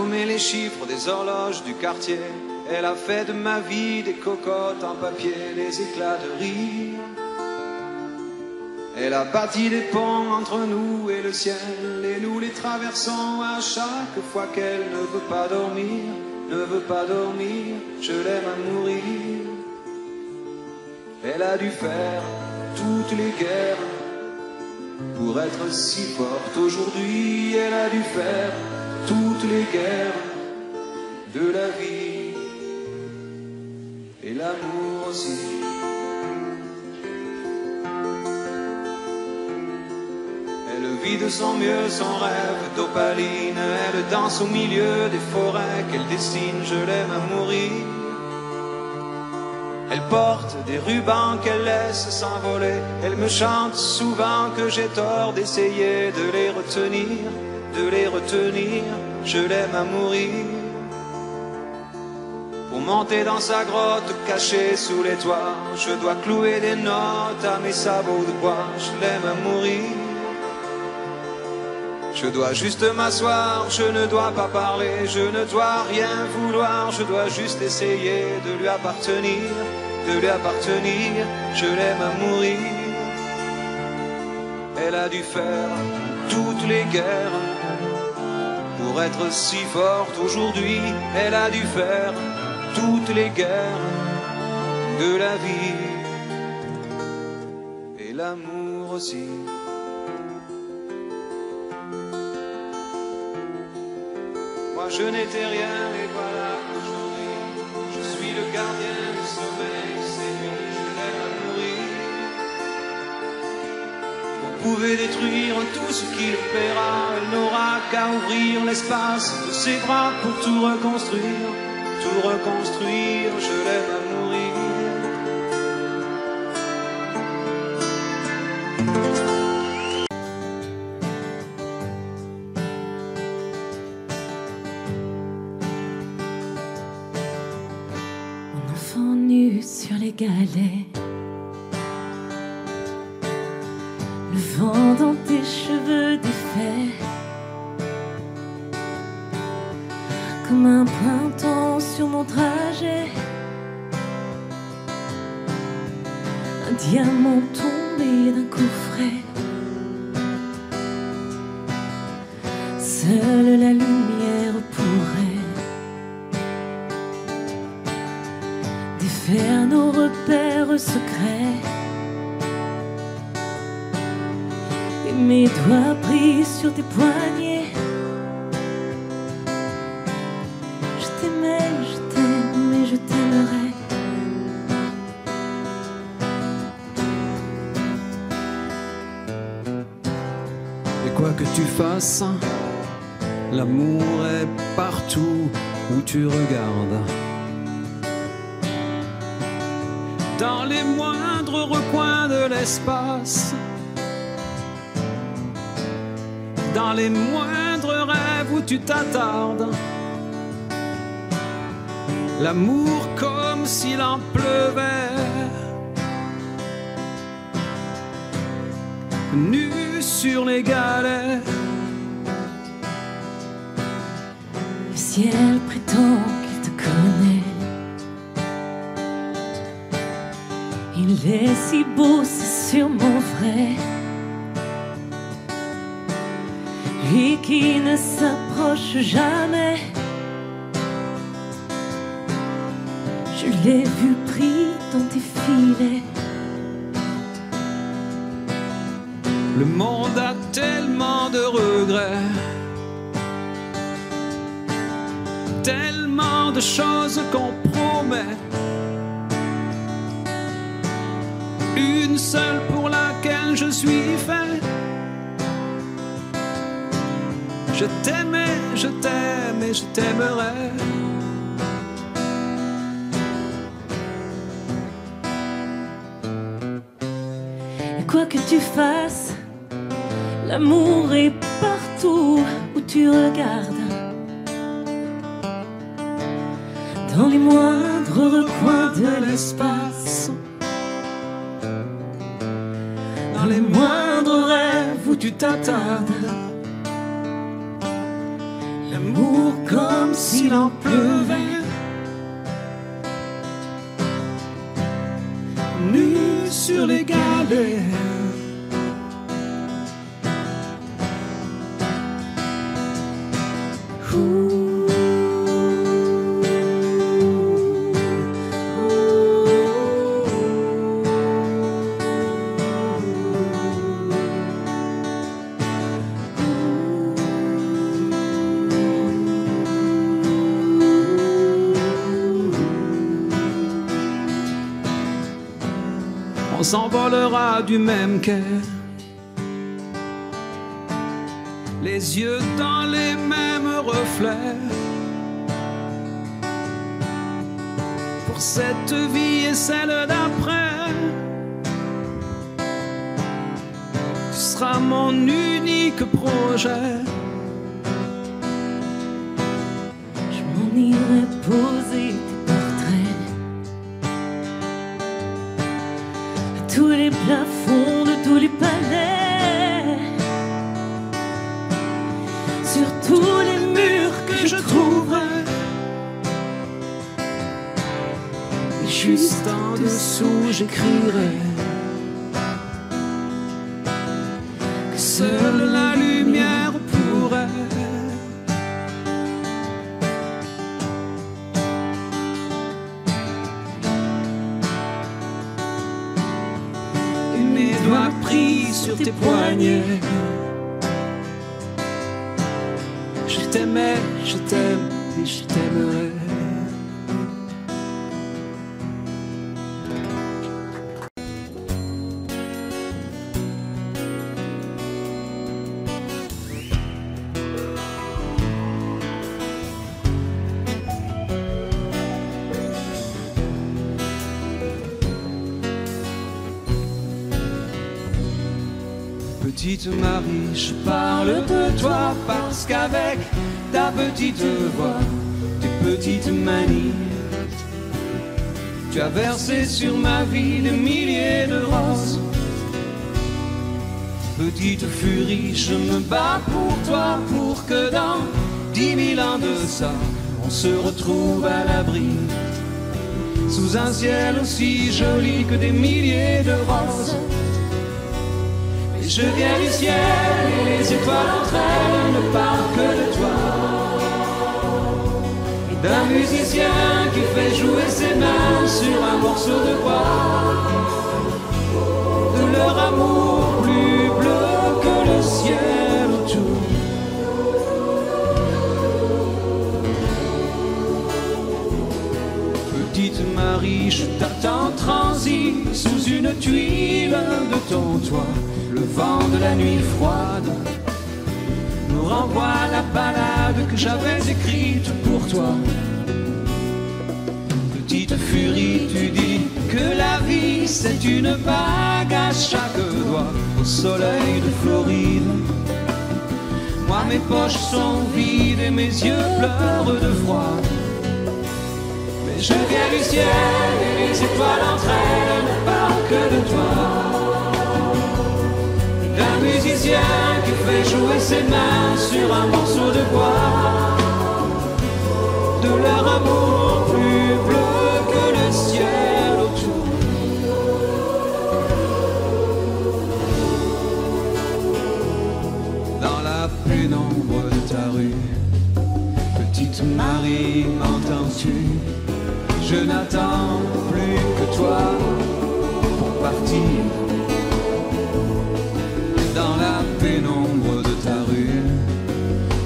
nommé les chiffres des horloges du quartier. Elle a fait de ma vie des cocottes en papier, des éclats de rire. Elle a bâti des ponts entre nous et le ciel, et nous les traversons à chaque fois qu'elle ne veut pas dormir, ne veut pas dormir, je l'aime à mourir. Elle a dû faire toutes les guerres pour être si forte aujourd'hui. Elle a dû faire toutes les guerres de la vie et l'amour aussi. Elle vit de son mieux son rêve d'opaline. Elle danse au milieu des forêts qu'elle dessine. Je l'aime à mourir. Elle porte des rubans qu'elle laisse s'envoler. Elle me chante souvent que j'ai tort d'essayer de les retenir, de les retenir. Je l'aime à mourir. Pour monter dans sa grotte cachée sous les toits, je dois clouer des notes à mes sabots de bois. Je l'aime à mourir. Je dois juste m'asseoir, je ne dois pas parler, je ne dois rien vouloir, je dois juste essayer de lui appartenir, de lui appartenir, je l'aime à mourir. Elle a dû faire toutes les guerres pour être si forte aujourd'hui. Elle a dû faire toutes les guerres de la vie et l'amour aussi. Moi je n'étais rien et voilà aujourd'hui je suis le gardien du sommeil, c'est lui, je l'aime à mourir. Vous pouvez détruire tout ce qu'il paiera, elle n'aura qu'à ouvrir l'espace de ses bras pour tout reconstruire, je l'aime à mourir. Enfant nu sur les galets, le vent dans tes cheveux défaits, comme un printemps sur mon trajet, un diamant tombé d'un coffret. Seule la lumière pourrait défaire nos repères secrets, et mes doigts pris sur tes poignets. Je t'aimais, je t'aime et je t'aimerai. Et quoi que tu fasses, l'amour est partout où tu regardes. Dans les moindres recoins de l'espace, dans les moindres rêves où tu t'attardes. L'amour comme s'il en pleuvait, nu sur les galets. Le ciel prétend qu'il te connaît. Il est si beau, c'est sûrement vrai. Lui qui ne s'approche jamais. Je l'ai vu pris dans tes filets. Le monde a tellement de regrets, tellement de choses qu'on promet. Une seule pour laquelle je suis fait. Je t'aimais, je t'aime et je t'aimerai. Et quoi que tu fasses, l'amour est partout où tu regardes. Dans les moindres recoins de l'espace, Dans les moindres rêves où tu t'attardes. l'amour comme comme s'il en pleuvait. Nu sur les galets. On s'envolera du même quai, les yeux dans les mêmes reflets. Pour cette vie et celle d'après, tu seras mon unique projet. Je m'en irai poser tes portraits à tous les plafonds de tous les palais, sur tous les murs que je trouverai. Et juste en dessous j'écrirai que seule la lumière pourrait et mes doigts pris sur tes poignets. Je t'aimais, je t'aime et je t'aimerai. Petite Marie, je parle de toi parce qu'avec ta petite voix, tes petites manies, tu as versé sur ma vie des milliers de roses. Petite furie, je me bats pour toi, pour que dans 10 000 ans de ça, on se retrouve à l'abri, sous un ciel aussi joli que des milliers de roses. Je viens du ciel et les étoiles entre elles ne parlent que de toi, et d'un musicien qui fait jouer ses mains sur un morceau de bois, de leur amour plus bleu que le ciel autour. Petite Marie, je t'attends transi sous une tuile de ton toit. Le vent de la nuit froide nous renvoie la ballade que j'avais écrite pour toi. Petite furie, tu dis que la vie c'est une bague à chaque doigt au soleil de Floride. Moi mes poches sont vides et mes yeux pleurent de froid. Mais je viens du ciel et les étoiles entre elles ne parlent que de toi, d'un musicien qui fait jouer ses mains sur un morceau de bois, de leur amour plus bleu que le ciel autour. Dans la pénombre de ta rue, petite Marie, m'entends-tu? Je n'attends plus que toi pour partir. Dans la pénombre de ta rue,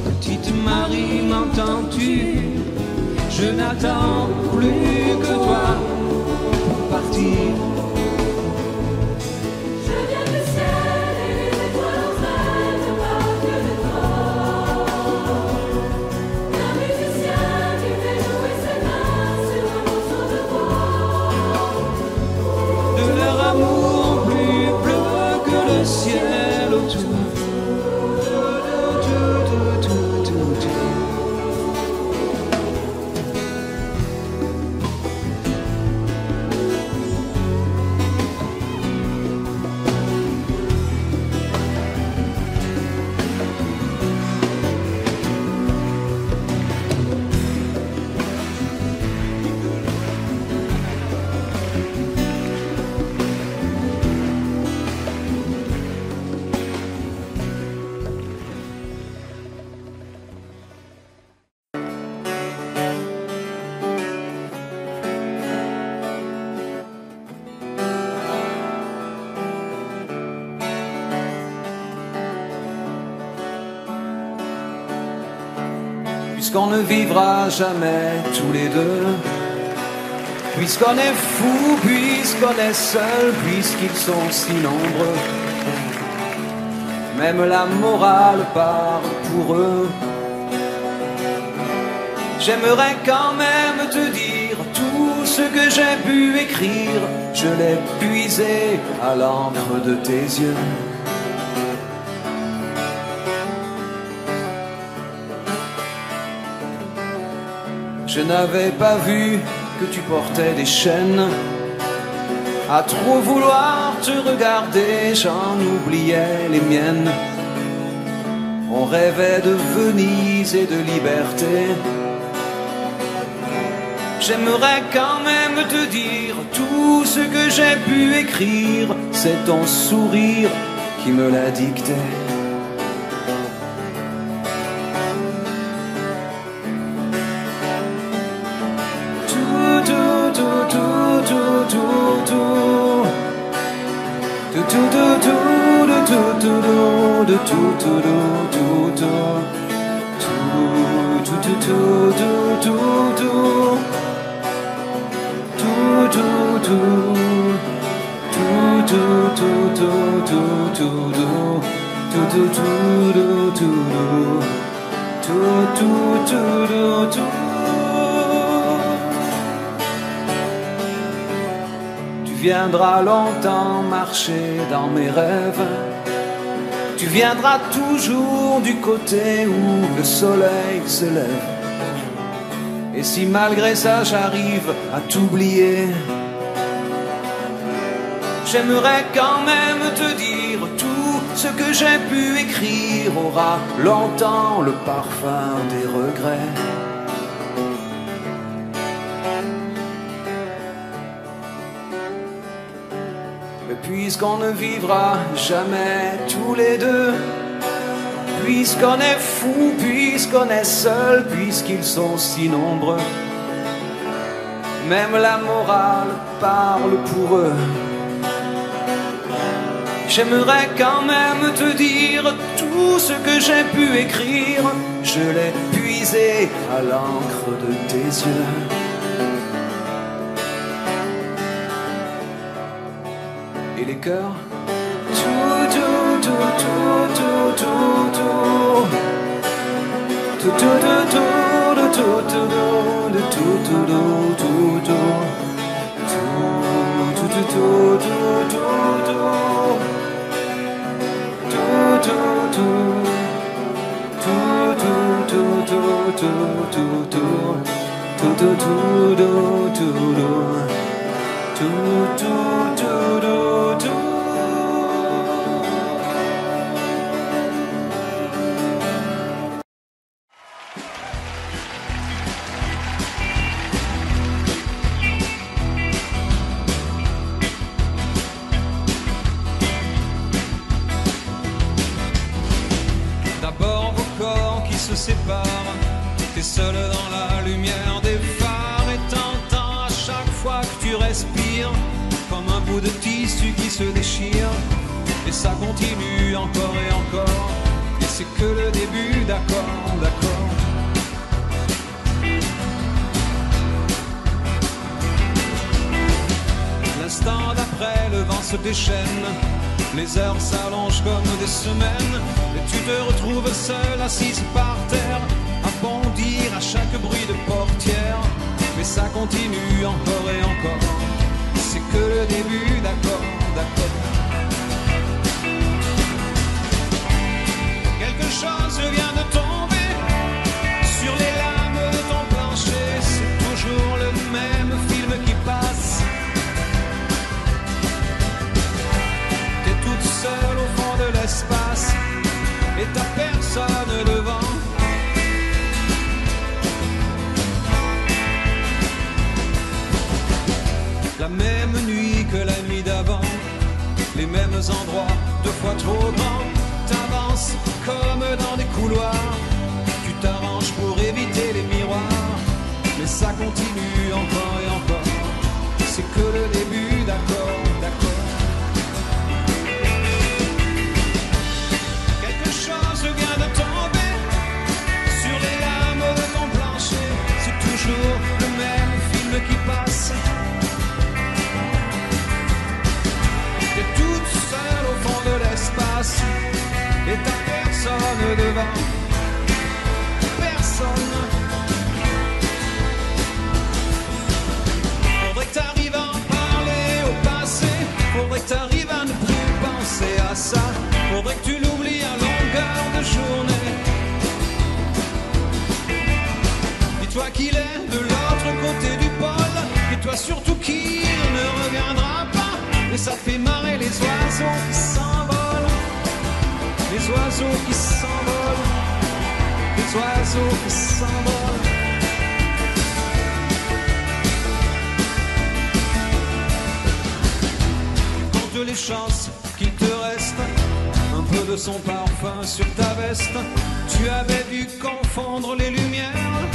petite Marie, m'entends-tu? Je n'attends plus que toi pour partir. Je viens du ciel et les étoiles entre elles ne parlent que de toi, d'un musicien qui fait jouer ses mains sur un morceau de bois, de leur amour plus bleu que le ciel autour. puisqu'on ne vivra jamais tous les deux, puisqu'on est fou, puisqu'on est seul, puisqu'ils sont si nombreux, même la morale parle pour eux. J'aimerais quand même te dire tout ce que j'ai pu écrire, je l'ai puisé à l'encre de tes yeux. Je n'avais pas vu que tu portais des chaînes. À trop vouloir te regarder, j'en oubliais les miennes. On rêvait de Venise et de liberté. J'aimerais quand même te dire tout ce que j'ai pu écrire, c'est ton sourire qui me l'a dicté. Tu viendras longtemps marcher dans mes rêves. Tu viendras toujours du côté où le soleil se lève. Et si malgré ça j'arrive à t'oublier, j'aimerais quand même te dire tout ce que j'ai pu écrire aura longtemps le parfum des regrets. Mais puisqu'on ne vivra jamais tous les deux, puisqu'on est fou, puisqu'on est seul, puisqu'ils sont si nombreux, même la morale parle pour eux. J'aimerais quand même te dire tout ce que j'ai pu écrire, je l'ai puisé à l'encre de tes yeux. Et les cœurs, d'abord vos corps qui se séparent, t'es seul dans la lumière des phares et t'entends à chaque fois que tu respires comme un bout de tissu qui se déchire. Et ça continue encore et encore, et c'est que le début, d'accord, d'accord. L'instant d'après, le vent se déchaîne, les heures s'allongent comme des semaines, et tu te retrouves seul, assise par terre, à bondir à chaque bruit de portière. Mais ça continue encore et encore, c'est que le début, d'accord, d'accord. Quelque chose vient de tomber sur les lames de ton plancher, c'est toujours le même film qui passe. T'es toute seule au fond de l'espace et t'as personne devant. La même nuit que la nuit d'avant, les mêmes endroits, 2 fois trop grands. T'avances comme dans des couloirs, tu t'arranges pour éviter les miroirs, mais ça continue encore et encore, c'est que le début, d'accord, d'accord. Quelque chose vient de tomber sur les lames de ton personne. Faudrait que t'arrives à en parler au passé, faudrait que t'arrives à ne plus penser à ça, faudrait que tu l'oublies à longueur de journée. Dis-toi qu'il est de l'autre côté du pôle, et toi surtout qu'il ne reviendra pas. Mais ça fait marrer les oiseaux qui s'envolent, les oiseaux qui s'envolent, les oiseaux qui s'envolent. Compte les chances qu'il te reste un peu de son parfum sur ta veste. Tu avais dû confondre les lumières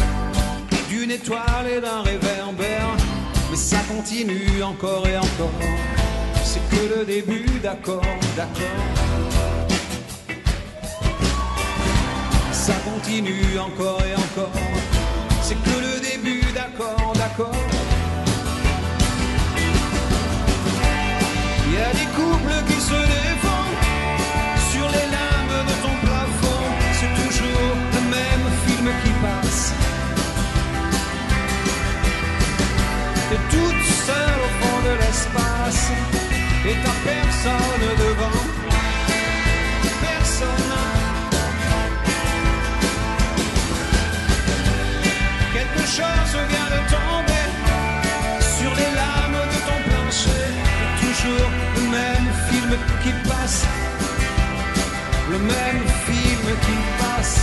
d'une étoile et d'un réverbère, mais ça continue encore et encore. C'est que le début, d'accord, d'accord. Ça continue encore et encore. C'est que le début, d'accord, d'accord. Il y a des couples qui se défendent sur les lames de ton plafond. C'est toujours le même film qui passe. T'es toute seule au fond de l'espace et t'as personne devant, personne. Quelque chose vient de tomber sur les lames de ton plancher. Toujours le même film qui passe, le même film qui passe.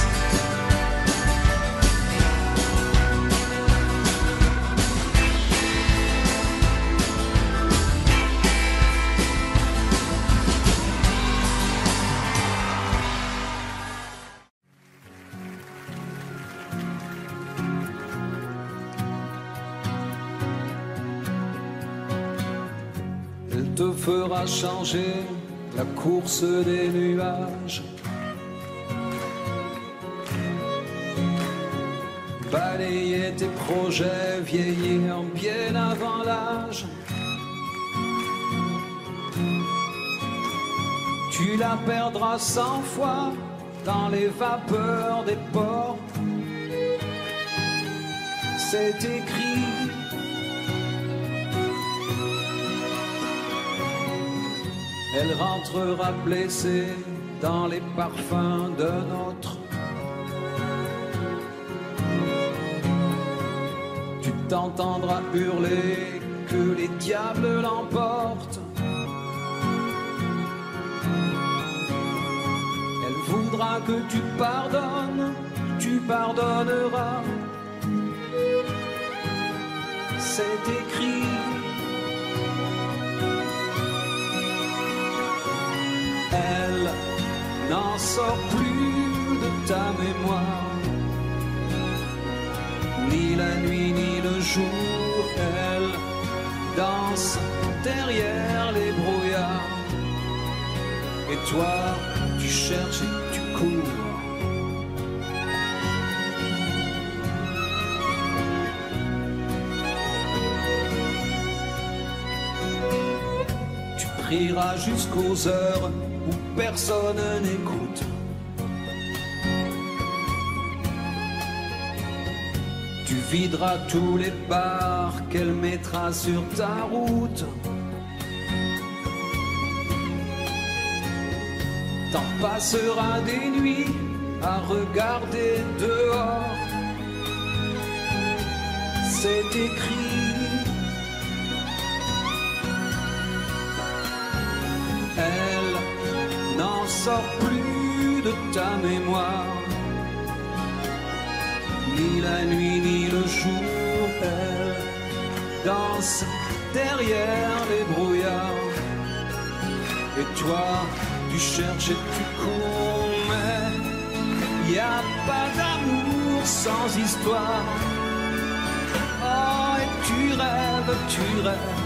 Te fera changer la course des nuages, balayer tes projets, vieillir bien avant l'âge. Tu la perdras 100 fois dans les vapeurs des ports. C'est écrit. Elle rentrera blessée dans les parfums d'un autre. Tu t'entendras hurler que les diables l'emportent. Elle voudra que tu pardonnes, tu pardonneras. C'est écrit. Elle n'en sort plus de ta mémoire, ni la nuit ni le jour. Elle danse derrière les brouillards, et toi tu cherches et tu cours. Tu prieras jusqu'aux heures où personne n'écoute. Tu videras tous les bars qu'elle mettra sur ta route. T'en passeras des nuits à regarder dehors. C'est écrit. Elle n'en sort plus de ta mémoire, ni la nuit ni le jour. Elle danse derrière les brouillards, et toi tu cherches et tu cours. Mais y a pas d'amour sans histoire. Oh, et tu rêves, tu rêves.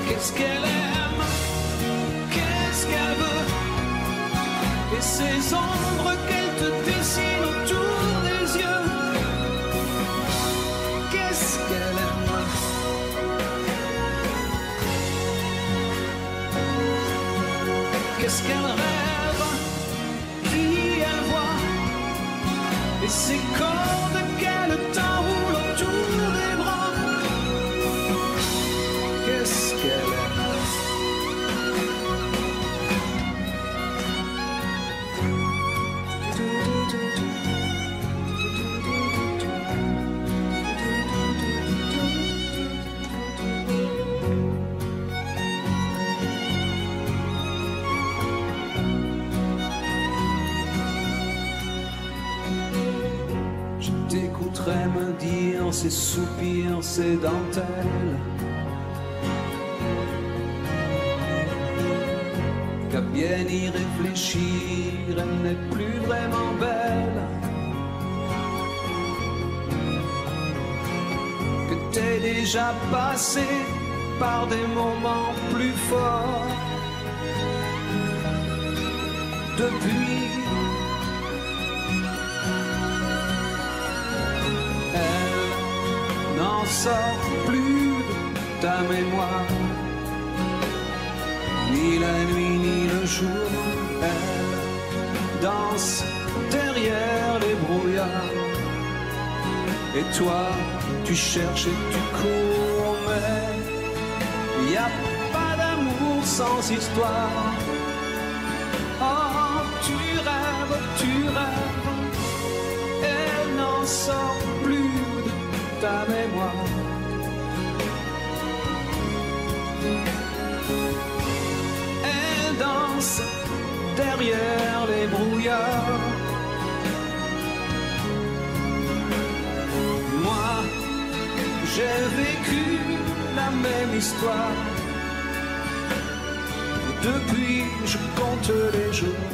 Qu'est-ce qu'elle aime, qu'est-ce qu'elle veut, et ces ombres qu'elle te dessine autour des yeux. Qu'est-ce qu'elle aime, qu'est-ce qu'elle rêve. ces cordes qu'elle t'enroule autour des bras. Qu'est-ce qu'elle aime? T'écouterais me dire ces soupirs, ces dentelles, qu'à bien y réfléchir, elle n'est plus vraiment belle, que t'es déjà passé par des moments plus forts depuis. N'en sort plus de ta mémoire, ni la nuit ni le jour. Elle danse derrière les brouillards, et toi tu cherches et tu cours, mais y a pas d'amour sans histoire. Oh, tu rêves, elle n'en sort plus ta mémoire. Elle danse derrière les brouillards. Moi, j'ai vécu la même histoire. Depuis, je compte les jours.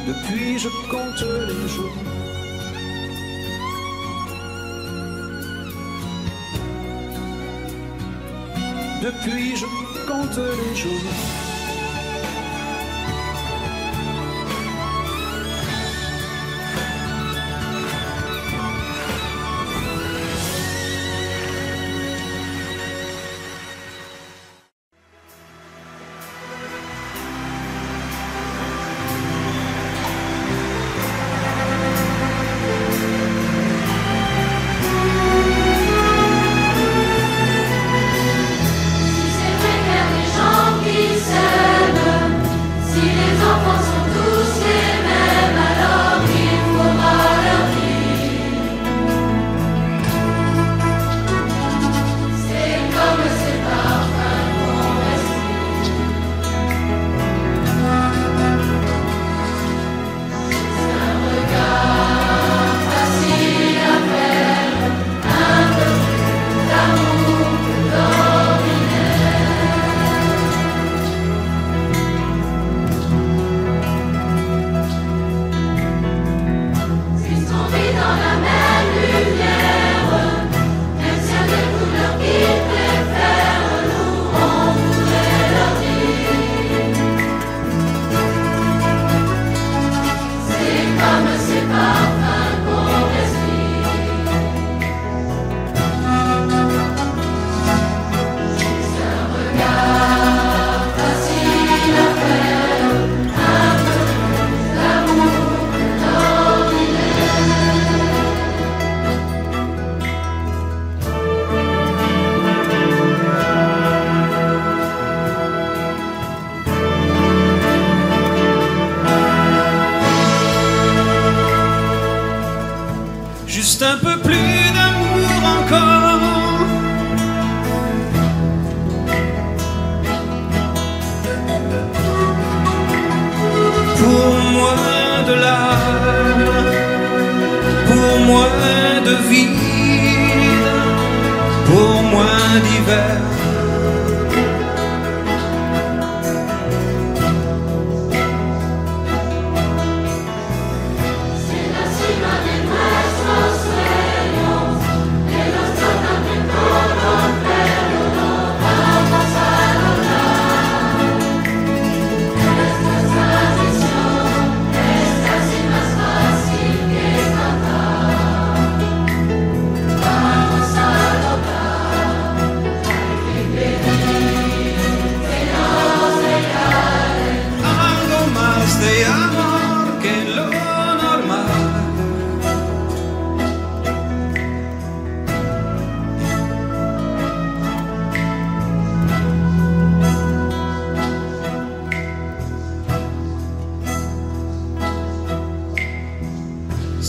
Depuis je compte les jours. Depuis je compte les jours. Juste un peu plus d'amour encore. Pour moins de larmes, pour moins de vide, pour moins d'hiver.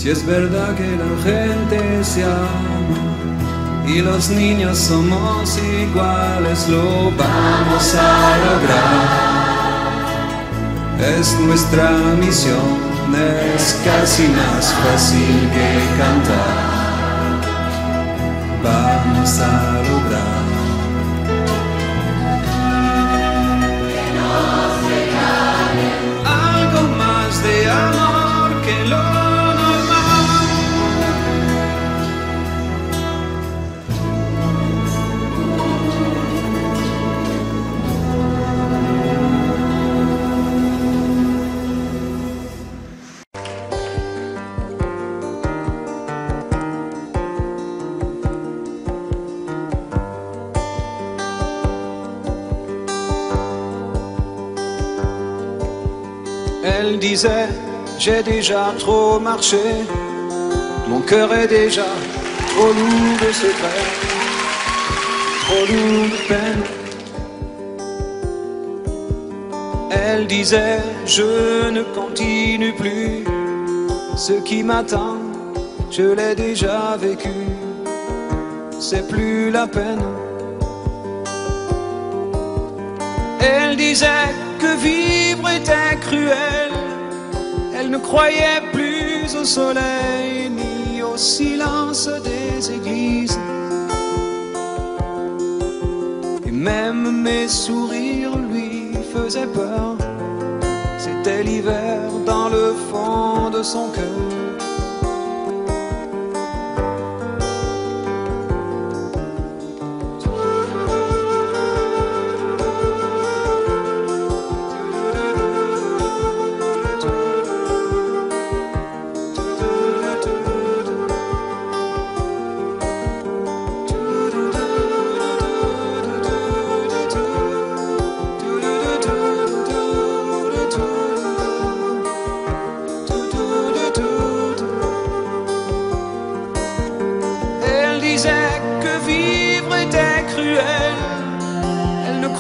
Si es verdad que la gente se ama y los niños somos iguales, lo vamos a lograr. Es nuestra misión, es casi más fácil que cantar. Vamos a lograr. Que nos regalen algo más de amor que lo Elle disait, j'ai déjà trop marché, mon cœur est déjà trop lourd de secrets, trop lourd de peine. Elle disait, je ne continue plus, ce qui m'attend, je l'ai déjà vécu, c'est plus la peine. Elle disait que vivre était cruel, elle ne croyait plus au soleil ni au silence des églises. Et même mes sourires lui faisaient peur, c'était l'hiver dans le fond de son cœur.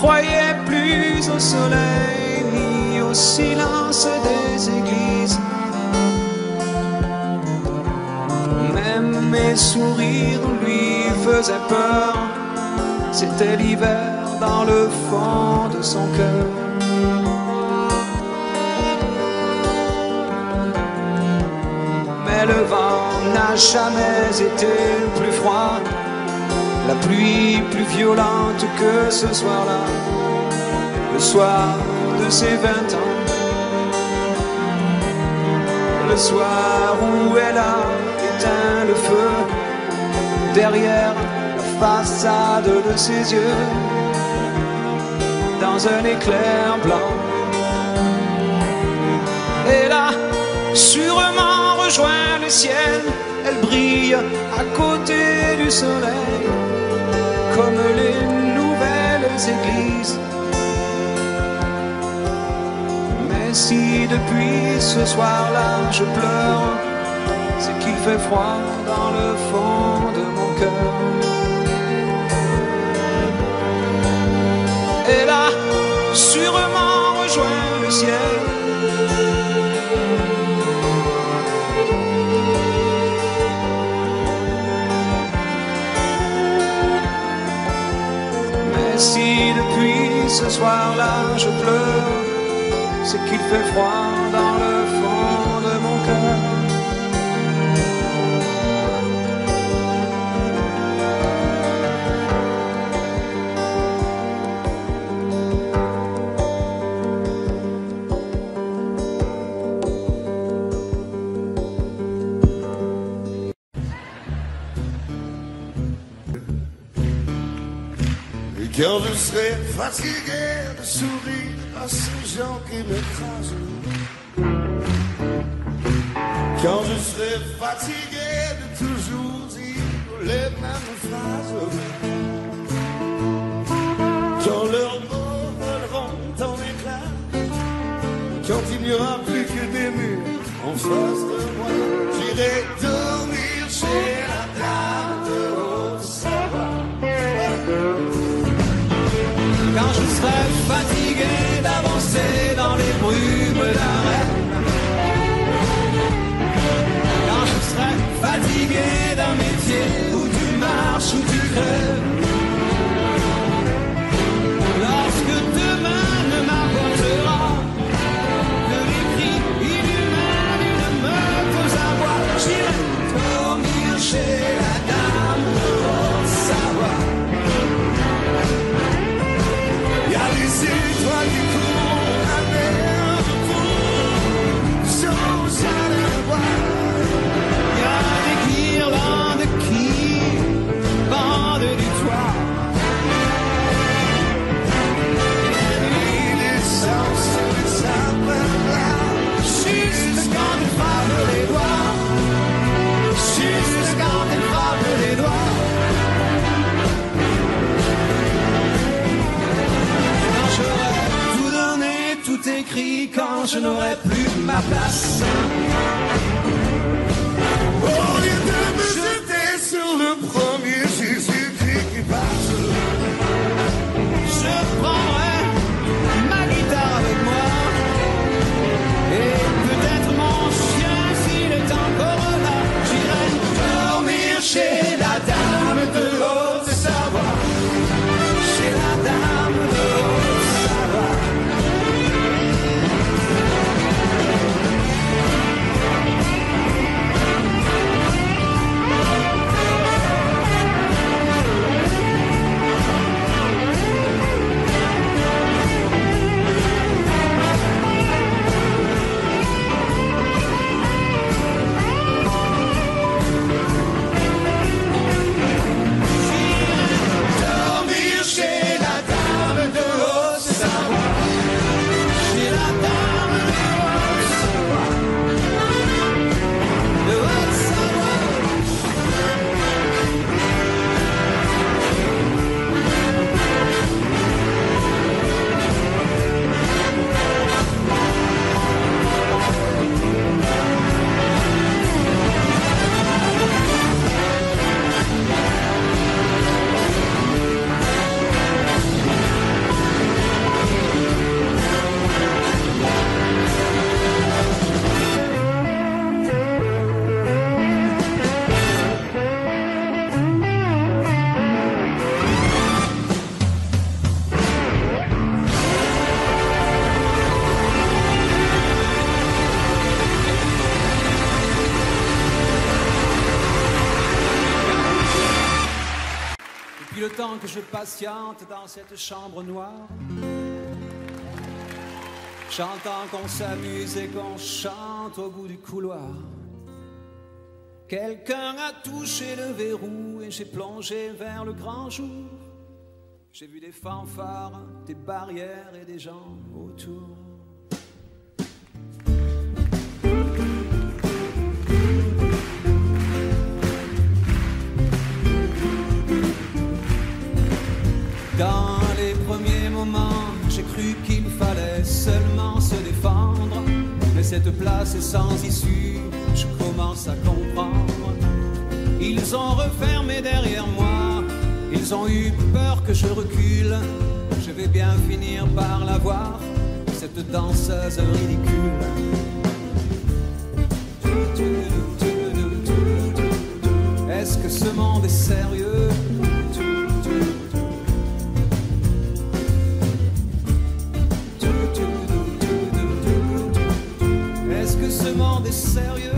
Croyait plus au soleil ni au silence des églises. Même mes sourires lui faisaient peur, c'était l'hiver dans le fond de son cœur. Mais le vent n'a jamais été plus froid, la pluie plus violente que ce soir-là, le soir de ses 20 ans, le soir où elle a éteint le feu derrière la façade de ses yeux, dans un éclair blanc. Elle a sûrement rejoint le ciel, elle brille à côté du soleil, comme les nouvelles églises. Mais si depuis ce soir-là je pleure, c'est qu'il fait froid dans le fond de mon cœur. Elle a sûrement rejoint le ciel, si depuis ce soir-là je pleure, c'est qu'il fait froid dans le fond de mon cœur. Quand je serai fatigué de sourire à ces gens qui m'écrasent, quand je serai fatigué de toujours dire les mêmes phrases, quand leurs mots voleront en éclats, quand il n'y aura plus que des murs en face de moi, j'irai dormir chez la dame de Haute-Savoie. Quand je serai fatigué d'avancer dans les brumes d'arrêt, quand je cri quand je n'aurai plus ma place. Au lieu de me jeter sur le premier Jésus-Christ qui passe, je prendrai ma guitare avec moi et peut-être mon chien s'il est encore là. J'irai dormir chez la dame de Haute-Savoie, chez la dame de Haute-Savoie. Le temps que je patiente dans cette chambre noire, j'entends qu'on s'amuse et qu'on chante au bout du couloir. Quelqu'un a touché le verrou et j'ai plongé vers le grand jour. J'ai vu des fanfares, des barrières et des gens autour. Dans les premiers moments, j'ai cru qu'il fallait seulement se défendre. Mais cette place est sans issue, je commence à comprendre. Ils ont refermé derrière moi, ils ont eu peur que je recule. Je vais bien finir par la voir, cette danseuse ridicule. Est-ce que ce monde est sérieux? Ce monde est sérieux?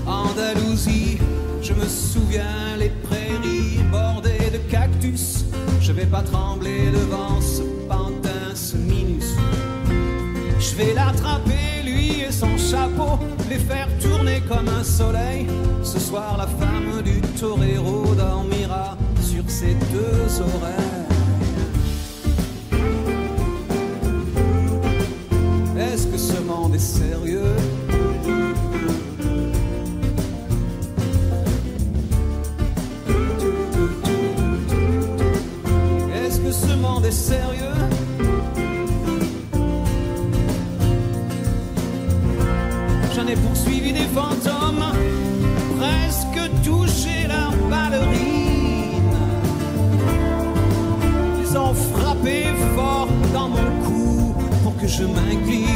Andalousie, je me souviens, les prairies bordées de cactus. Je vais pas trembler devant ce pantin, ce minus. Je vais l'attraper, lui et son chapeau, les faire tourner comme un soleil. Ce soir, la femme du torero dormira sur ses deux oreilles. Est-ce que ce monde est sérieux? Est-ce que ce monde est sérieux? J'en ai poursuivi des fantômes, presque touché leur ballerine. Ils ont frappé fort dans mon cou pour que je m'incline.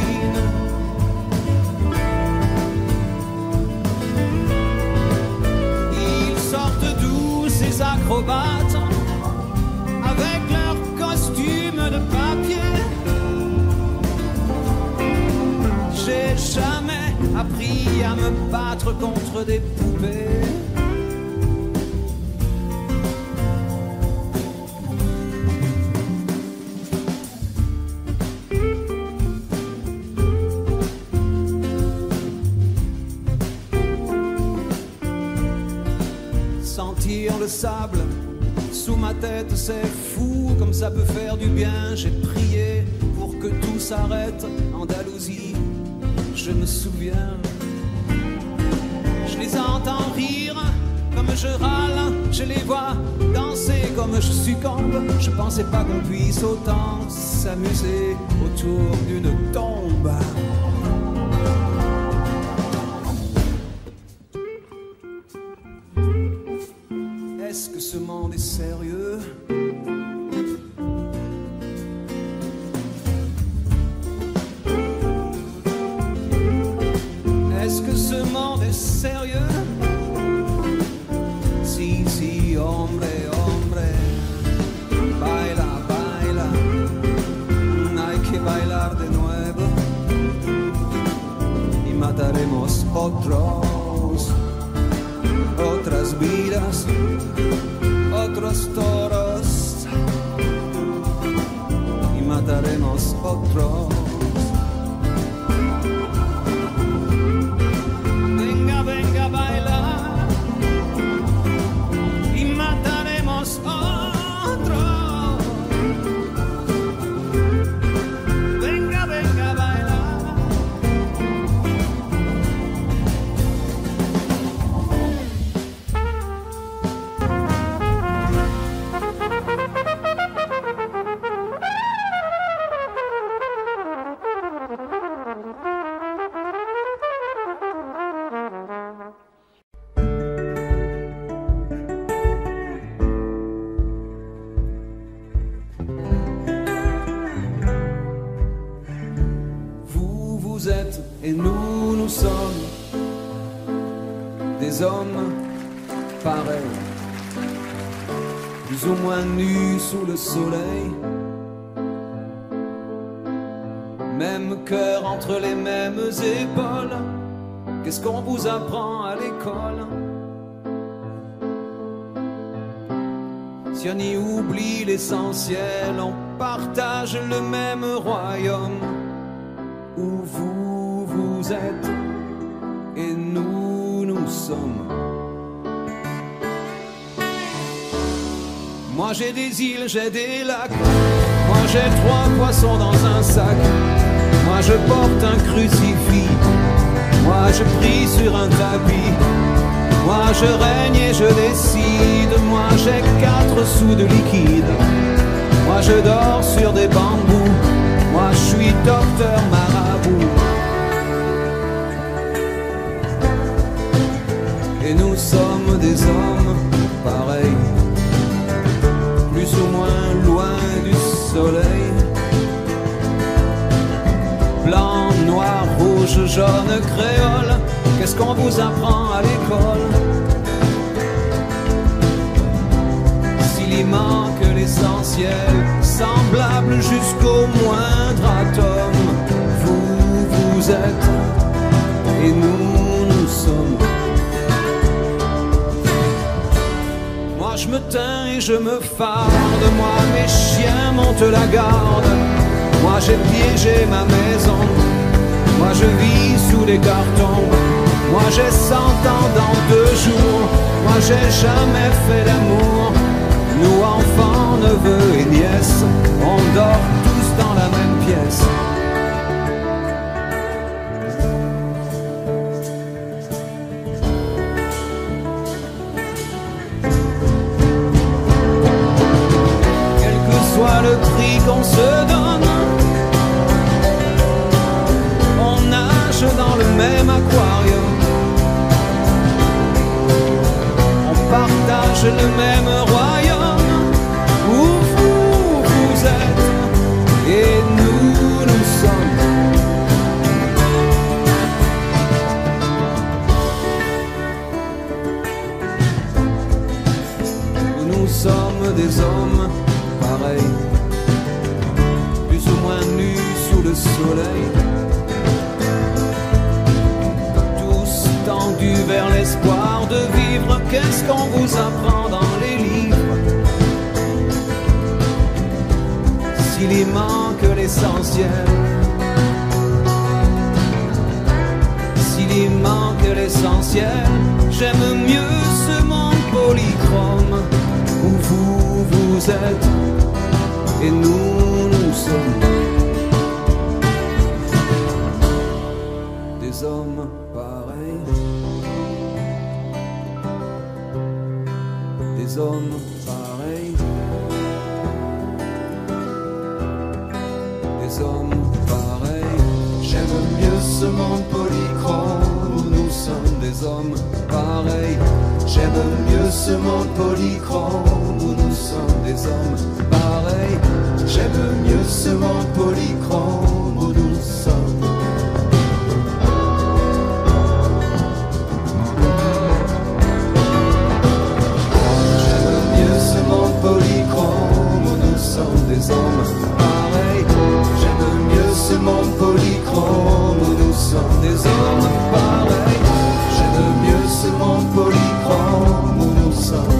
Ils sortent d'où ces acrobates avec leurs costumes de papier? J'ai jamais appris à me battre contre des poupées. Sentir le sable sous ma tête, c'est fou comme ça peut faire du bien. J'ai prié pour que tout s'arrête. Andalousie, je me souviens. Je les entends rire comme je râle, je les vois danser comme je succombe. Je pensais pas qu'on puisse autant s'amuser autour d'une tombe. Est-ce que ce monde est sérieux? Est-ce que ce monde est sérieux? Si, si, hombre, hombre, baila, baila, hay que bailar de nuevo y mataremos otras vidas, otros toros y mataremos otros. Venga, venga, baila y mataremos otros. Venga, venga, baila. Vous êtes et nous sommes des hommes pareils, plus ou moins nus sous le soleil, même cœur entre les mêmes épaules. Qu'est-ce qu'on vous apprend à l'école? Si on y oublie l'essentiel, on partage le même royaume où vous êtes et nous sommes. Moi j'ai des îles, j'ai des lacs, moi j'ai 3 poissons dans un sac, moi je porte un crucifix, moi je prie sur un tapis, moi je règne et je décide, moi j'ai 4 sous de liquide, moi je dors sur des bambous, moi je suis docteur marabout. Et nous sommes des hommes pareils, plus ou moins loin du soleil. Blanc, noir, rouge, jaune, créole, qu'est-ce qu'on vous apprend à l'école? S'il y manque l'essentiel, semblable jusqu'au moindre atome, vous êtes et nous sommes. Moi je me tais et je me farde, moi mes chiens montent la garde, moi j'ai piégé ma maison, moi je vis sous les cartons, moi j'ai 100 ans dans 2 jours, moi j'ai jamais fait d'amour. Nous enfants, neveux et nièces, on dort tous dans la même pièce. Quel que soit le prix qu'on se donne, on nage dans le même aquarium, on partage le même royaume. Où vous êtes et nous sommes. Nous sommes des hommes pareils, plus ou moins nus sous le soleil, tous tendus vers l'espoir de vivre. Qu'est-ce qu'on vous apprend dans les livres? S'il y manque l'essentiel, s'il y manque l'essentiel, j'aime mieux ce monde polychrome où vous êtes et nous sommes des hommes pareils. des hommes pareils. J'aime mieux ce monde polychrome où nous sommes des hommes pareils. J'aime mieux ce monde polychrome où nous sommes des hommes pareils. J'aime mieux ce monde polychrome où nous sommes. J'aime mieux ce monde polychrome où nous sommes des hommes pareils. J'aime mieux ce monde polychrome où nous sommes des hommes pareils. J'aime mieux ce monde polychrome où nous sommes.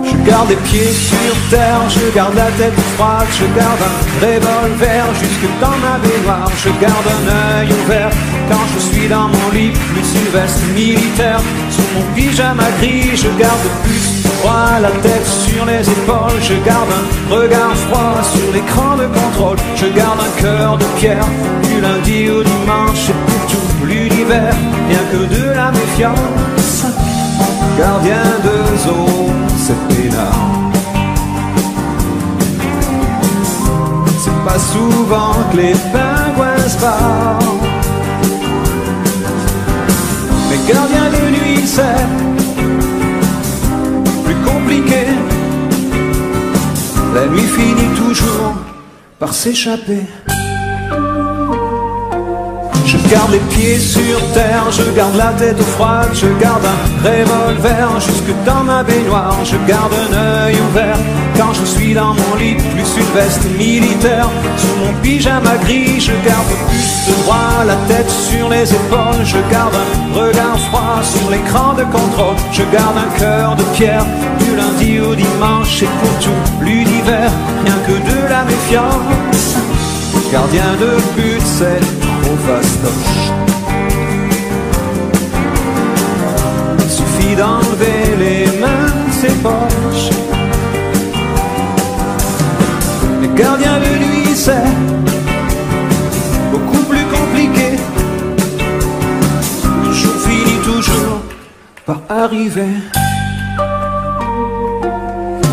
Je garde les pieds sur terre, je garde la tête froide, je garde un revolver jusque dans ma baignoire, je garde un œil ouvert quand je suis dans mon lit, plus une veste militaire sous mon pyjama gris, je garde plus froid, la tête sur les épaules, je garde un regard froid sur l'écran de contrôle, je garde un cœur de pierre du lundi au dimanche et pour tout l'univers, rien que de la méfiance. Gardien de zone, c'est peinard. C'est pas souvent que les pingouins se parlent. Mais gardien de nuit, c'est plus compliqué. La nuit finit toujours par s'échapper. Je garde les pieds sur terre, je garde la tête froide, je garde un revolver jusque dans ma baignoire, je garde un œil ouvert quand je suis dans mon lit, plus une veste militaire sous mon pyjama gris, je garde le buste droit, la tête sur les épaules, je garde un regard froid sur l'écran de contrôle, je garde un cœur de pierre du lundi au dimanche et pour tout l'univers, rien que de la méfiance. Gardien de but, c'est trop fastoche. Suffit d'enlever les mains de ses poches. Les gardiens de nuit, c'est beaucoup plus compliqué. Le jour finit toujours par arriver.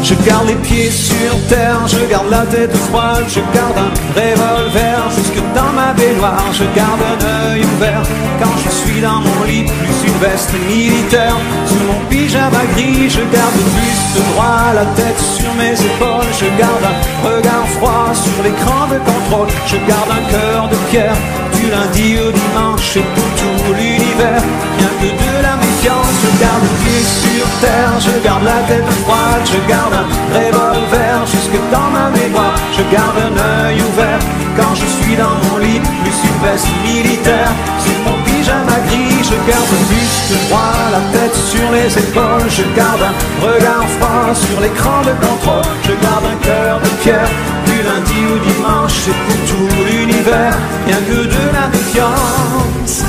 Je garde les pieds sur terre, je garde la tête froide, je garde un revolver jusque dans ma baignoire, je garde un œil ouvert quand je suis dans mon lit, plus une veste militaire sous mon pyjama gris, je garde le buste droit, la tête sur mes épaules, je garde un regard froid sur l'écran de contrôle, je garde un cœur de pierre du lundi au dimanche et pour tout l'univers, rien que de la méfiance, je garde les pieds sur terre, je garde la tête froide, je garde un revolver jusque dans ma mémoire, je garde un œil ouvert quand je suis dans mon lit, plus une veste militaire sur mon pyjama gris, je garde le buste droit, la tête sur les épaules, je garde un regard froid sur l'écran de contrôle, je garde un cœur de pierre du lundi au dimanche et pour tout l'univers, rien que de la méfiance.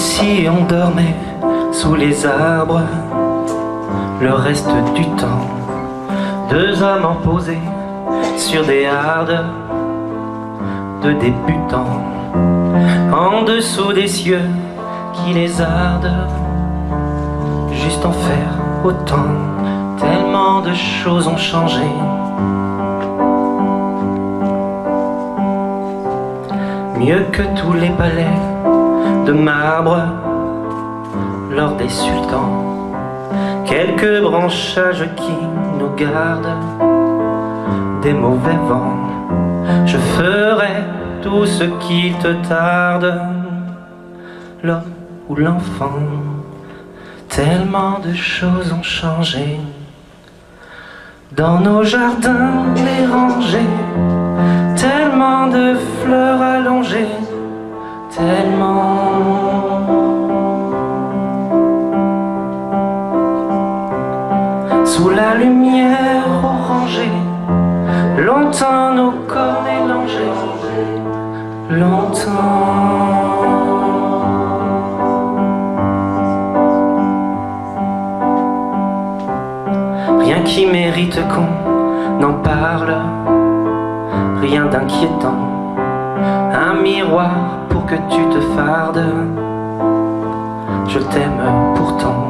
Ici on dormait sous les arbres le reste du temps. Deux amants posés sur des hardes de débutants, en dessous des cieux qui les ardent, juste en faire autant. Tellement de choses ont changé. Mieux que tous les palais de marbre lors des sultans, quelques branchages qui nous gardent des mauvais vents. Je ferai tout ce qu'il te tarde, l'homme ou l'enfant. Tellement de choses ont changé. Dans nos jardins les rangées, tellement de fleurs allongées, tellement. Sous la lumière orangée, longtemps nos corps mélangés, longtemps. Rien qui mérite qu'on en parle, rien d'inquiétant. Un miroir pour que tu te fardes. Je t'aime pourtant.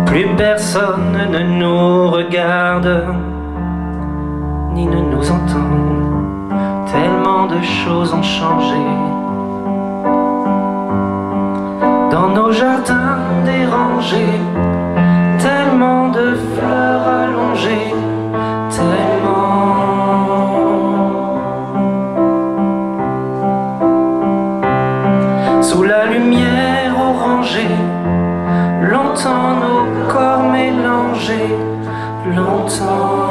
Plus personne ne nous regarde, ni ne nous entend. Tellement de choses ont changé. Dans nos jardins dérangés, tellement de fleurs allongées, tellement. Sous la lumière orangée, longtemps nos corps mélangés, longtemps.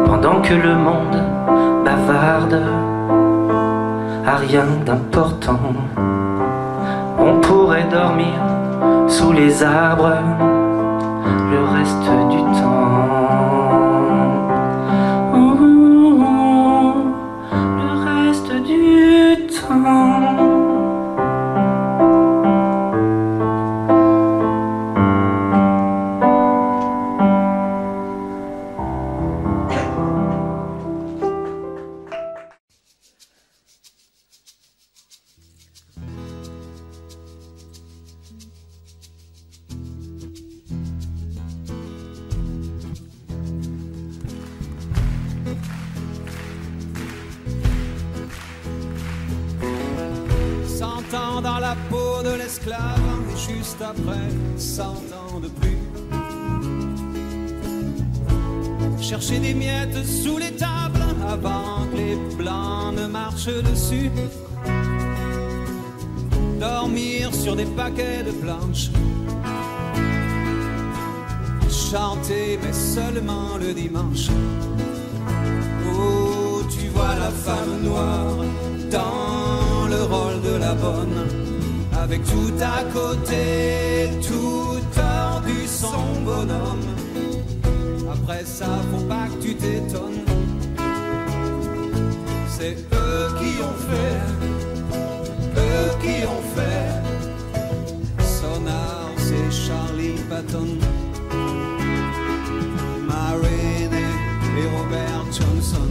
Pendant que le monde bavarde à rien d'important, on pourrait dormir sous les arbres le reste du temps. Le reste du temps. Dans la peau de l'esclave, et juste après 100 ans de plus, chercher des miettes sous les tables avant que les blancs ne marchent dessus, dormir sur des paquets de planches, chanter mais seulement le dimanche. Oh, tu vois la femme noire dans le rôle de la bonne, avec tout à côté, tout tordu son bonhomme. Après ça, faut pas que tu t'étonnes, c'est eux qui ont fait Sonar, c'est Charlie Patton, Marine et Robert Johnson.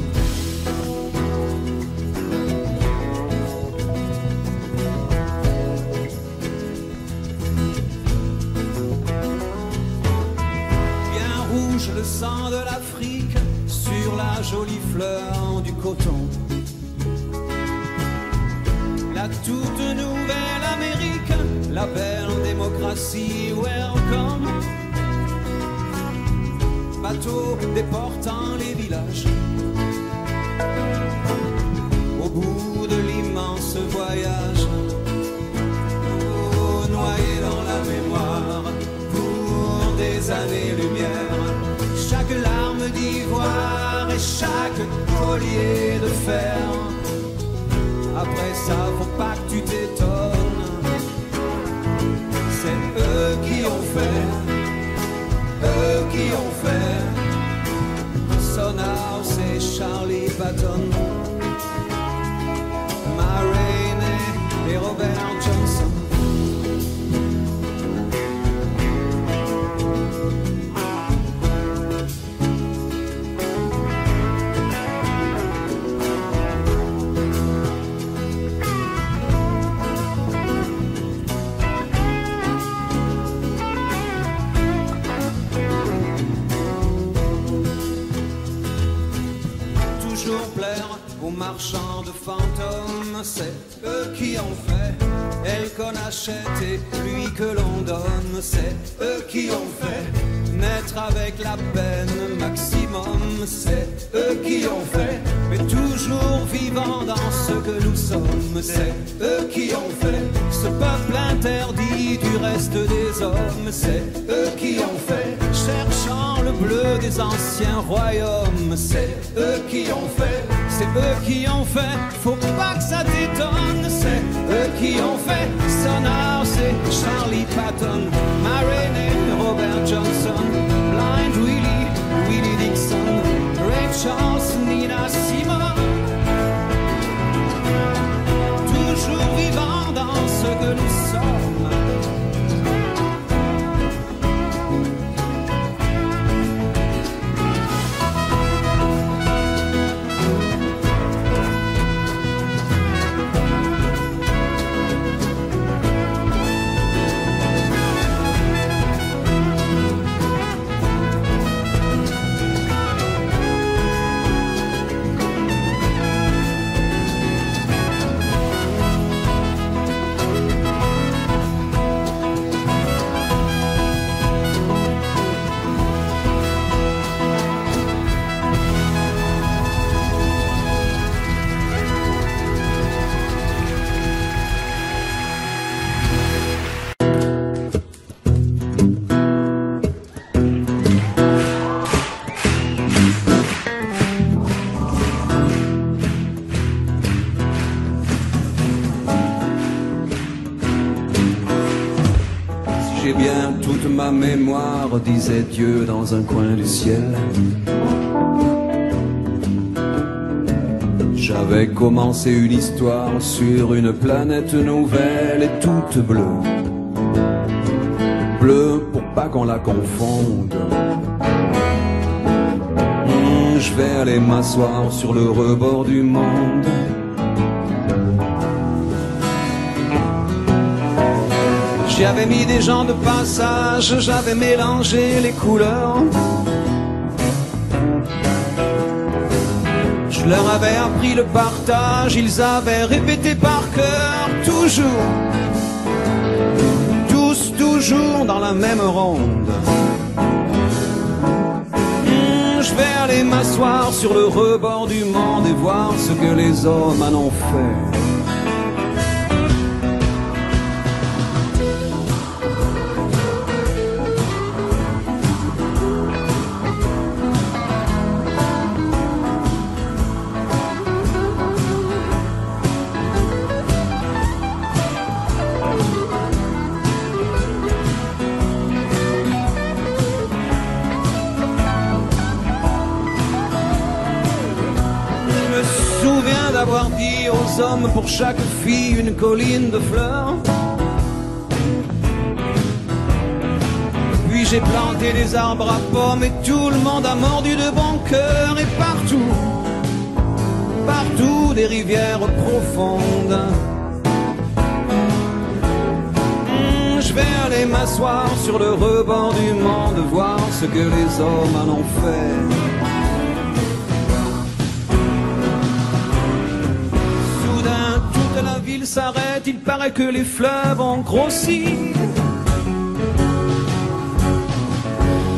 Le sang de l'Afrique sur la jolie fleur du coton. La toute nouvelle Amérique, la belle démocratie, welcome. Bateau déportant les villages, au bout de l'immense voyage, oh, noyé dans la mémoire pour des années-lumière. Chaque larme d'ivoire et chaque collier de fer. Après ça, faut pas que tu t'étonnes, c'est eux qui ont fait Sonar, c'est Charlie marchands de fantômes, c'est eux qui ont fait elle qu'on achète et lui que l'on donne, c'est eux qui ont fait naître avec la peine maximum, c'est eux qui ont fait, mais toujours vivant dans ce que nous sommes, c'est eux qui ont fait ce peuple interdit du reste des hommes, c'est eux qui ont fait, cherchant le bleu des anciens royaumes, c'est eux qui ont fait, c'est eux qui ont fait, faut pas que ça t'étonne, c'est eux qui ont fait, Sonar, c'est Charlie Patton, Maroney, Robert Johnson, Blind Willie, Willie Dixon, Ray Charles, Nina Simone, toujours vivant dans ce que nous sommes. J'ai bien toute ma mémoire, disait Dieu dans un coin du ciel. J'avais commencé une histoire sur une planète nouvelle et toute bleue. Bleue pour pas qu'on la confonde. Je vais aller m'asseoir sur le rebord du monde. J'avais mis des gens de passage, j'avais mélangé les couleurs. Je leur avais appris le partage, ils avaient répété par cœur, toujours, tous toujours dans la même ronde. Je vais aller m'asseoir sur le rebord du monde et voir ce que les hommes en ont fait. Je me souviens d'avoir dit aux hommes pour chaque fille une colline de fleurs. Puis j'ai planté des arbres à pommes et tout le monde a mordu de bon cœur. Et partout, partout des rivières profondes. Je vais aller m'asseoir sur le rebord du monde, voir ce que les hommes en ont fait. La ville s'arrête, il paraît que les fleuves ont grossi.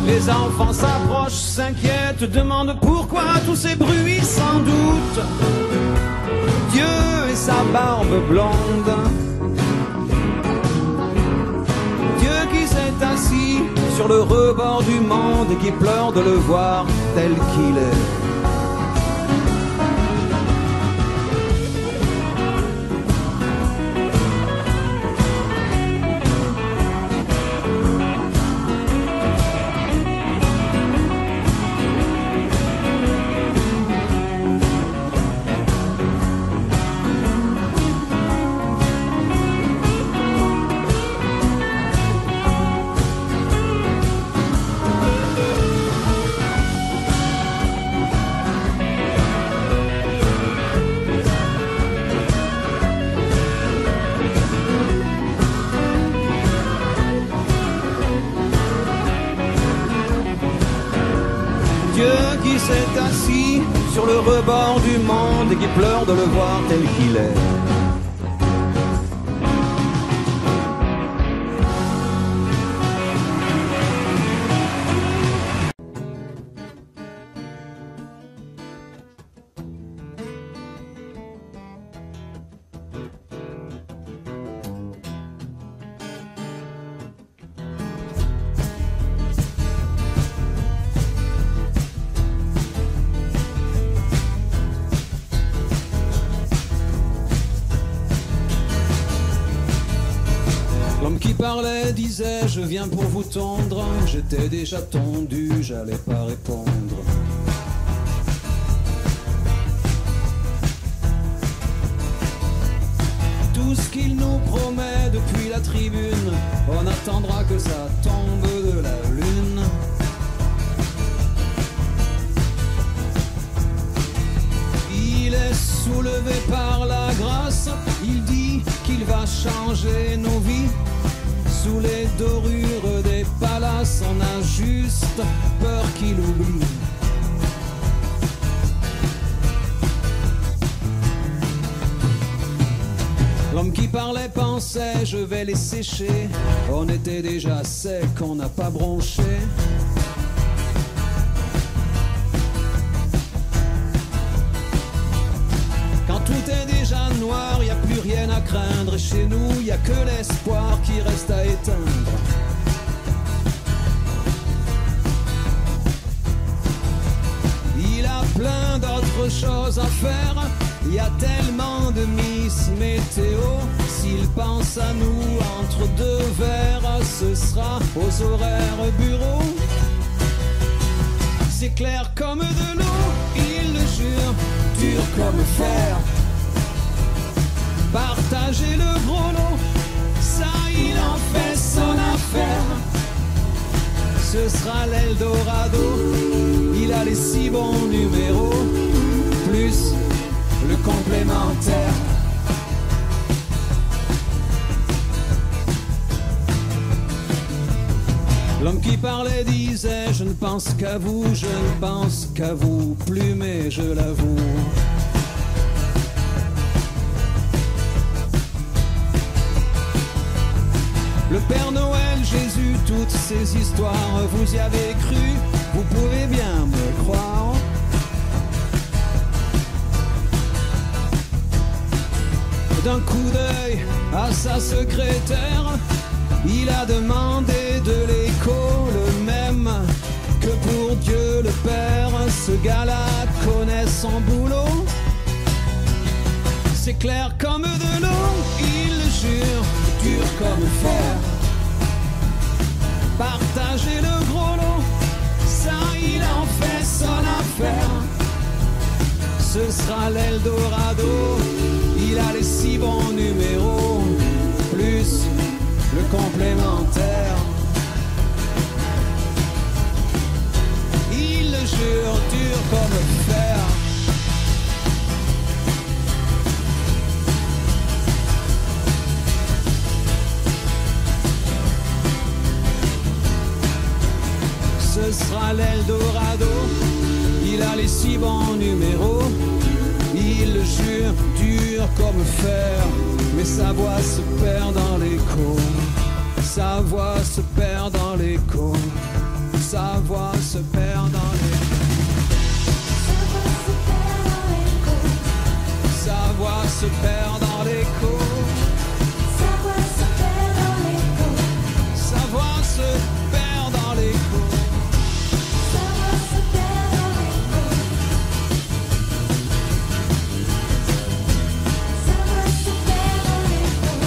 Les enfants s'approchent, s'inquiètent, demandent pourquoi tous ces bruits sans doute. Dieu et sa barbe blonde. Dieu qui s'est assis sur le rebord du monde et qui pleure de le voir tel qu'il est. Dieu qui s'est assis sur le rebord du monde et qui pleure de le voir tel qu'il est. L'homme qui parlait disait je viens pour vous tondre. J'étais déjà tondu, j'allais pas répondre. Tout ce qu'il nous promet depuis la tribune, on attendra que ça tombe de la lune. Il est soulevé par la grâce, il dit qu'il va changer nos vies. Sous les dorures des palaces, on a juste peur qu'il oublie. L'homme qui parlait pensait je vais les sécher. On était déjà sec, on n'a pas bronché. Quand tout est déjà noir, y a plus rien à craindre. Et chez nous, y a que l'espoir qui reste à éteindre. Il a plein d'autres choses à faire. Y a tellement de Miss Météo. S'il pense à nous entre deux verres, ce sera aux horaires bureau. C'est clair comme de l'eau, il le jure, dur comme fer. Partager le gros lot, ça il en fait son affaire. Ce sera l'Eldorado, il a les 6 bons numéros, plus le complémentaire. L'homme qui parlait disait je ne pense qu'à vous, je ne pense qu'à vous, plus mais je l'avoue. Le Père Noël, Jésus, toutes ces histoires, vous y avez cru, vous pouvez bien me croire. D'un coup d'œil à sa secrétaire, il a demandé de l'écho le même que pour Dieu le Père. Ce gars-là connaît son boulot. C'est clair comme de l'eau, il le jure, dur comme fer. Partager le gros lot, ça il en fait son affaire. Ce sera l'Eldorado, il a les 6 bons numéros, plus le complémentaire. Il le jure, dur comme fer. Ce sera l'Eldorado, il a les 6 bons numéros. Il le jure, dur comme fer, mais sa voix se perd dans l'écho. Sa voix se perd dans l'écho. Sa voix se perd dans l'écho. Sa voix se perd dans l'écho. Sa voix se perd dans l'écho. Sa voix se perd dans l'écho. Sa voix se perd dans l'écho. Sa voix se perd dans l'écho.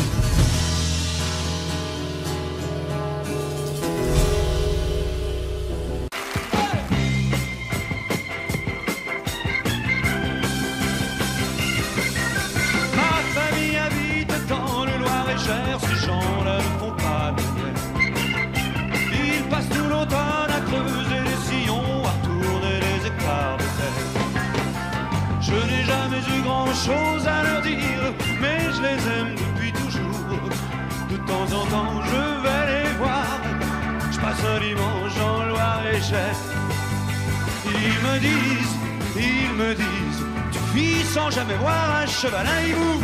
Ma famille habite dans le Loir-et-Cher, ces gens-là ne font pas de guerre. Ils passent tout l'automne à creuser les sillons, à tourner les hectares de terre. Je n'ai jamais eu grand-chose à leur dire, mais je les aime depuis toujours. De temps en temps, je vais les voir. Je passe un dimanche en Loir-et-Cher. Ils me disent Ils me disent, tu vis sans jamais voir un cheval, un hibou.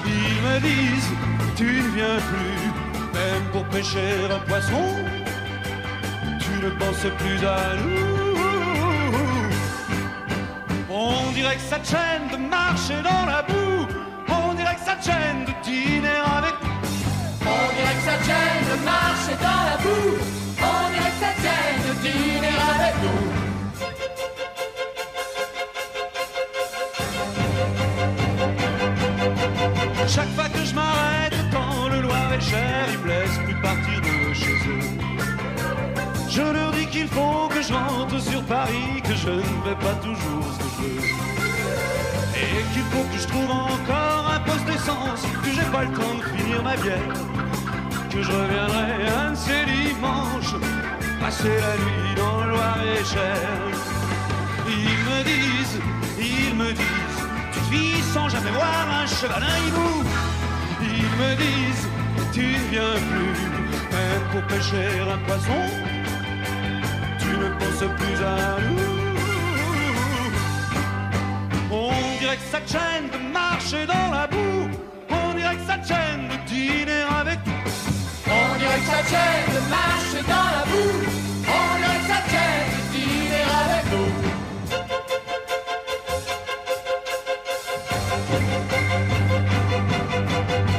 Ils me disent, tu ne viens plus, même pour pêcher un poisson. Tu ne penses plus à nous. On dirait que ça te gêne de marcher dans la boue. On dirait que ça te gêne de dîner avec nous. On dirait que ça te gêne de marcher dans la boue. On dirait que ça te gêne de dîner avec nous. Chaque fois que je m'arrête dans le Loir-et-Cher, ils me laissent plus partir de chez eux. Je leur dis qu'il faut que je rentre sur Paris, que je ne vais pas toujours ce que je veux. Et qu'il faut que je trouve encore un poste d'essence, que j'ai pas le temps de finir ma bière. Que je reviendrai un de ces dimanches, passer la nuit dans le Loir-et-Cher. Ils me disent, tu vis sans jamais voir un cheval, un hibou. Ils me disent, tu ne viens plus, même pour pêcher un poisson. Tu ne penses plus à nous. On dirait que ça te gêne de marcher dans la boue. On dirait que ça te gêne de dîner avec nous. On dirait que ça te gêne de marcher dans la boue. On dirait que ça te gêne de dîner avec nous.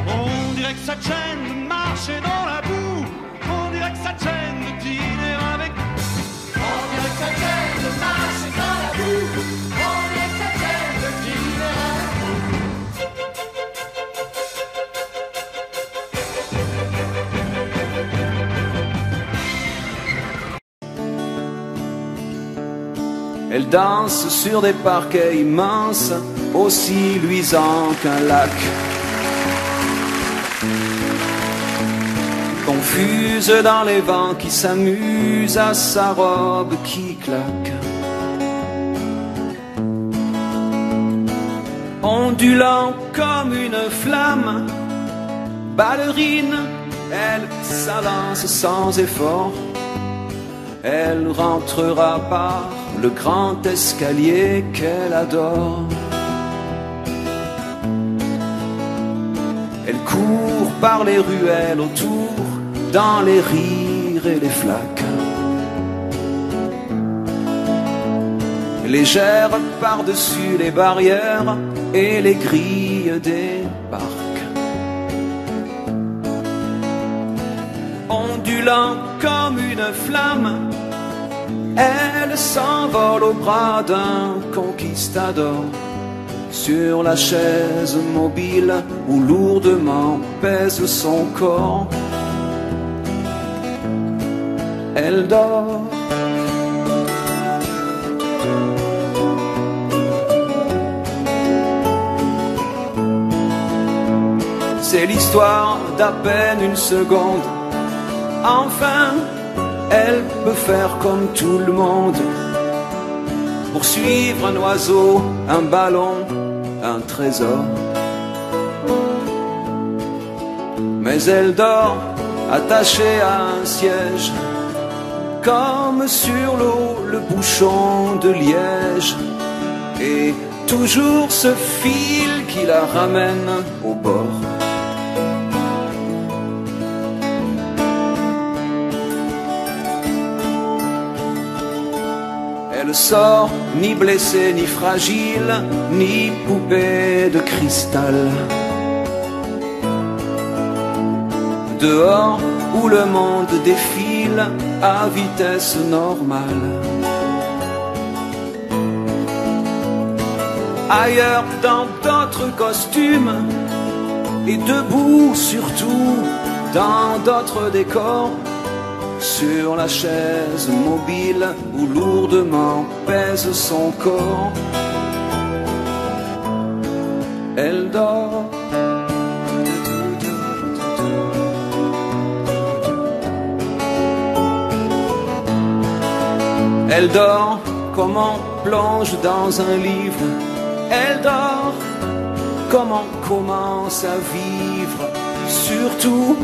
On dirait que ça te gêne de marcher dans la boue. On dirait que ça te gêne de dîner avec nous. On dirait que ça te gêne de marcher dans la boue. On dirait que ça te gêne de dîner avec nous. Elle danse sur des parquets immenses, aussi luisants qu'un lac. Confuse dans les vents qui s'amusent à sa robe qui claque. Ondulant comme une flamme, ballerine, elle s'avance sans effort. Elle rentrera par le grand escalier qu'elle adore. Elle court par les ruelles autour, dans les rires et les flaques. Légère par-dessus les barrières et les grilles des parcs. Ondulant comme une flamme, elle s'envole au bras d'un conquistador, sur la chaise mobile où lourdement pèse son corps. Elle dort. C'est l'histoire d'à peine une seconde. Enfin, elle peut faire comme tout le monde, poursuivre un oiseau, un ballon, un trésor. Mais elle dort attachée à un siège, comme sur l'eau le bouchon de liège, et toujours ce fil qui la ramène au bord. Elle sort ni blessée ni fragile, ni poupée de cristal. Dehors où le monde défile à vitesse normale. Ailleurs dans d'autres costumes, et debout surtout dans d'autres décors, sur la chaise mobile où lourdement pèse son corps. Elle dort. Elle dort comme on plonge dans un livre. Elle dort comme on commence à vivre, surtout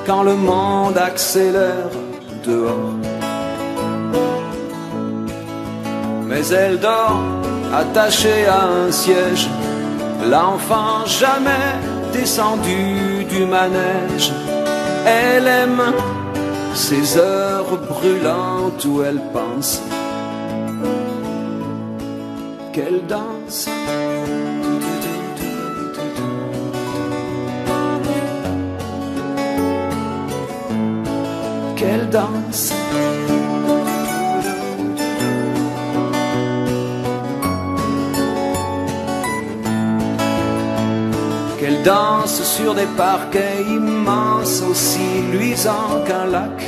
quand le monde accélère dehors. mais elle dort attachée à un siège. L'enfant jamais descendu du manège. Elle aime ces heures brûlantes où elle pense qu'elle danse. Qu'elle danse. Qu'elle danse sur des parquets immenses, aussi luisants qu'un lac.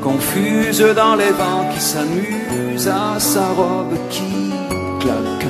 Confuse dans les vents qui s'amusent à sa robe qui claque.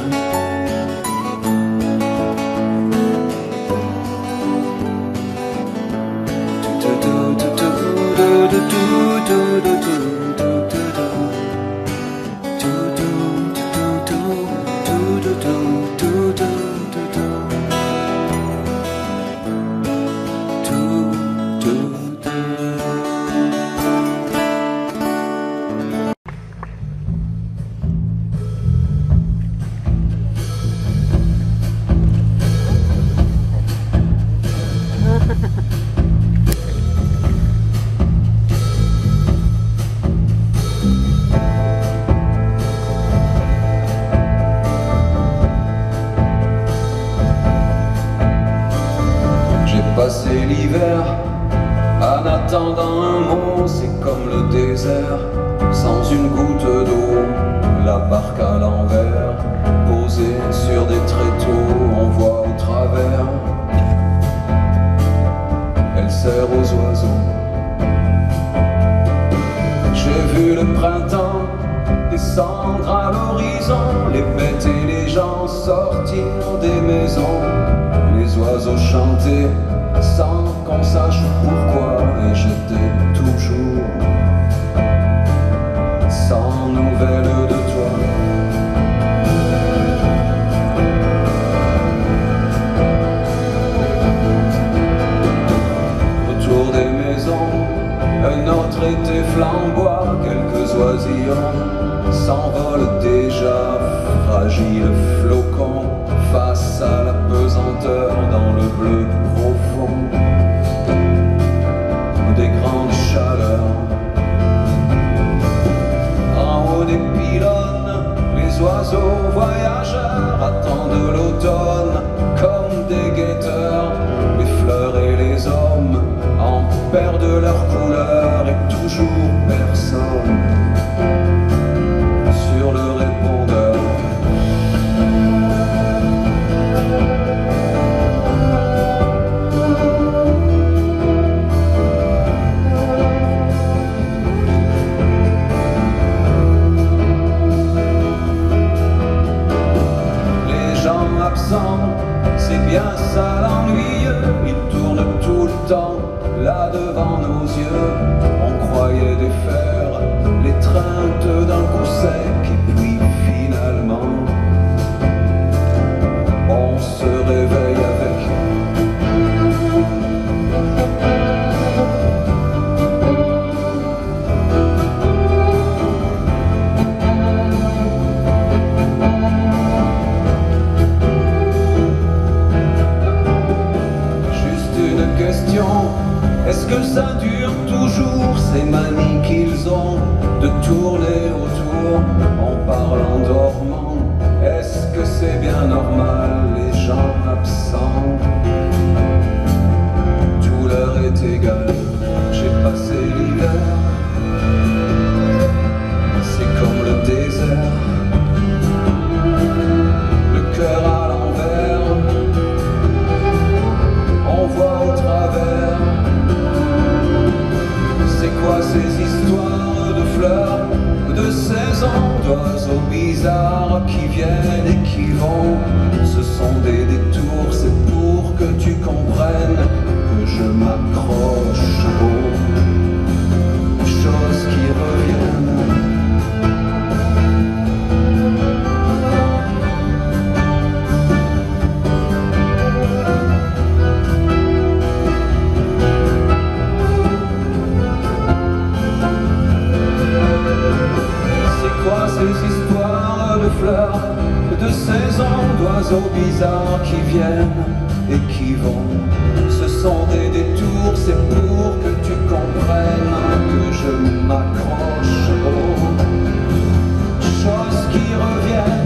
Passer l'hiver en attendant un mot, c'est comme le désert sans une goutte d'eau. La barque à l'envers, posée sur des tréteaux, on voit au travers. Elle sert aux oiseaux. J'ai vu le printemps descendre à l'horizon, les bêtes et les gens sortir des maisons, les oiseaux chanter sans qu'on sache pourquoi, et j'étais toujours sans nouvelles de toi. Autour des maisons, un autre été flamboie, quelques oisillons s'envolent déjà, fragiles flocons face à la pesanteur dans le bleu profond des grandes chaleurs. En haut des pylônes, les oiseaux voyageurs attendent l'automne comme des guetteurs. Les fleurs et les hommes en perdent leur couleur et toujours personne sur le répondeur. C'est bien ça l'ennuyeux, il tourne tout le temps là devant nos yeux. On croyait défaire l'étreinte d'un coup sec et puis finalement on se réveille avec. Est-ce que ça dure toujours ces manies qu'ils ont de tourner autour en parlant dormant? Est-ce que c'est bien normal les gens absents? Tout leur est égal, j'ai passé l'hiver, c'est comme le désert, le cœur à l'envers, on voit au travers. C'est quoi ces bizarres qui viennent et qui vont. Ce sont des détours, c'est pour que tu comprennes que je m'accroche aux choses qui reviennent.